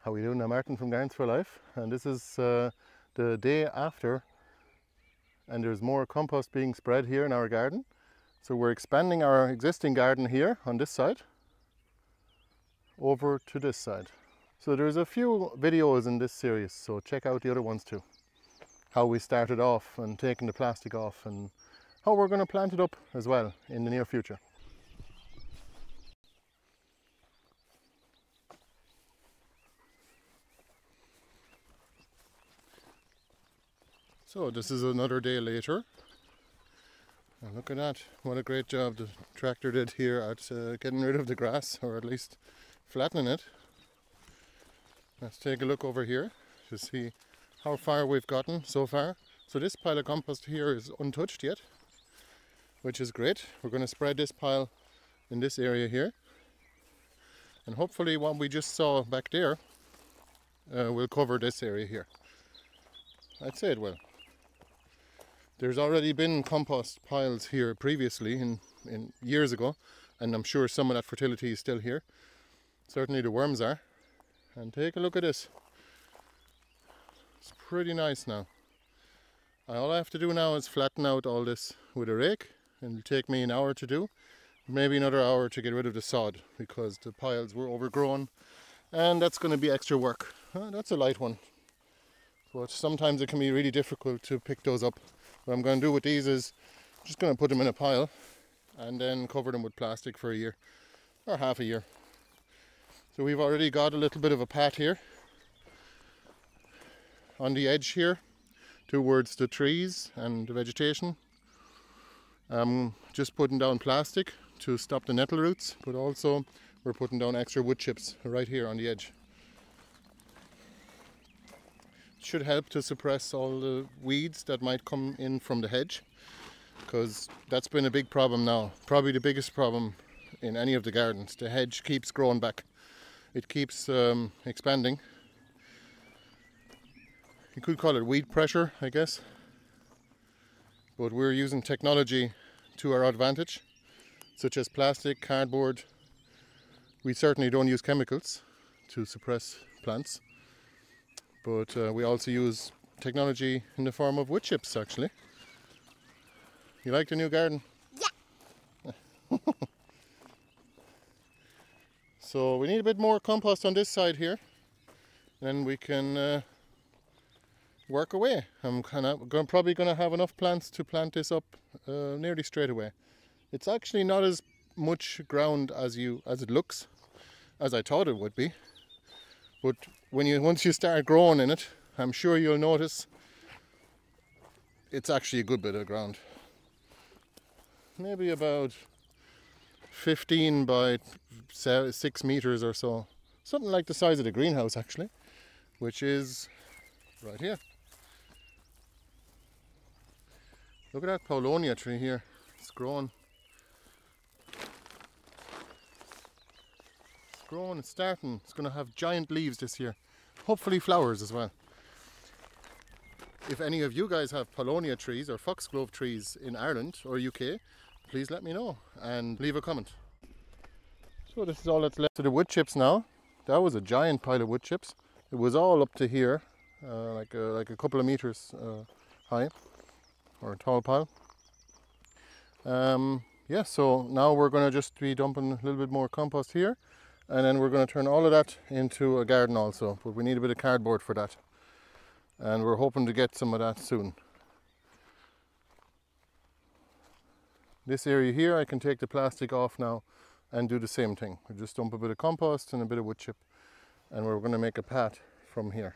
How we doing? I'm Martin from Gardens for Life, and this is the day after, and there's more compost being spread here in our garden. So we're expanding our existing garden here on this side over to this side. So there's a few videos in this series, so check out the other ones too. How we started off and taking the plastic off, and how we're going to plant it up as well in the near future. So this is another day later, and look at that, what a great job the tractor did here at getting rid of the grass, or at least flattening it. Let's take a look over here to see how far we've gotten so far. So this pile of compost here is untouched yet, which is great. We're going to spread this pile in this area here, and hopefully what we just saw back there will cover this area here. I'd say it will. There's already been compost piles here previously in years ago, and I'm sure some of that fertility is still here. Certainly the worms are. And take a look at this. It's pretty nice now. All I have to do now is flatten out all this with a rake, and it'll take me an hour to do. Maybe another hour to get rid of the sod, because the piles were overgrown, and that's going to be extra work. That's a light one, but sometimes it can be really difficult to pick those up. What I'm going to do with these is just going to put them in a pile and then cover them with plastic for a year or half a year. So we've already got a little bit of a path here on the edge here towards the trees and the vegetation. Just putting down plastic to stop the nettle roots, but also we're putting down extra wood chips right here on the edge. It should help to suppress all the weeds that might come in from the hedge, because that's been a big problem now, probably the biggest problem in any of the gardens. The hedge keeps growing back. It keeps expanding. You could call it weed pressure, I guess. But we're using technology to our advantage, such as plastic, cardboard. We certainly don't use chemicals to suppress plants. But we also use technology in the form of wood chips, actually. You like the new garden? Yeah! So we need a bit more compost on this side here, then we can work away. I'm probably going to have enough plants to plant this up nearly straight away. It's actually not as much ground as it looks, as I thought it would be. But once you start growing in it, I'm sure you'll notice it's actually a good bit of ground. Maybe about 15 by 6 meters or so. Something like the size of the greenhouse actually, which is right here. Look at that paulownia tree here. It's growing. It's growing, it's starting. It's going to have giant leaves this year. Hopefully flowers as well. If any of you guys have paulownia trees or foxglove trees in Ireland or UK, please let me know and leave a comment. So this is all that's left of the wood chips now. That was a giant pile of wood chips. It was all up to here, like a couple of meters high, or a tall pile. Yeah, so now we're going to just be dumping a little bit more compost here, and then we're going to turn all of that into a garden also, but we need a bit of cardboard for that, and we're hoping to get some of that soon. This area here I can take the plastic off now and do the same thing. We just dump a bit of compost and a bit of wood chip, and we're going to make a path from here.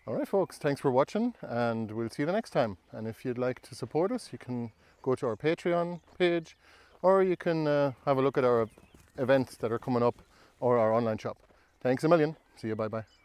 Alright folks, thanks for watching, and we'll see you the next time. And if you'd like to support us, you can go to our Patreon page, or you can have a look at our events that are coming up, or our online shop. Thanks a million. See you, bye bye.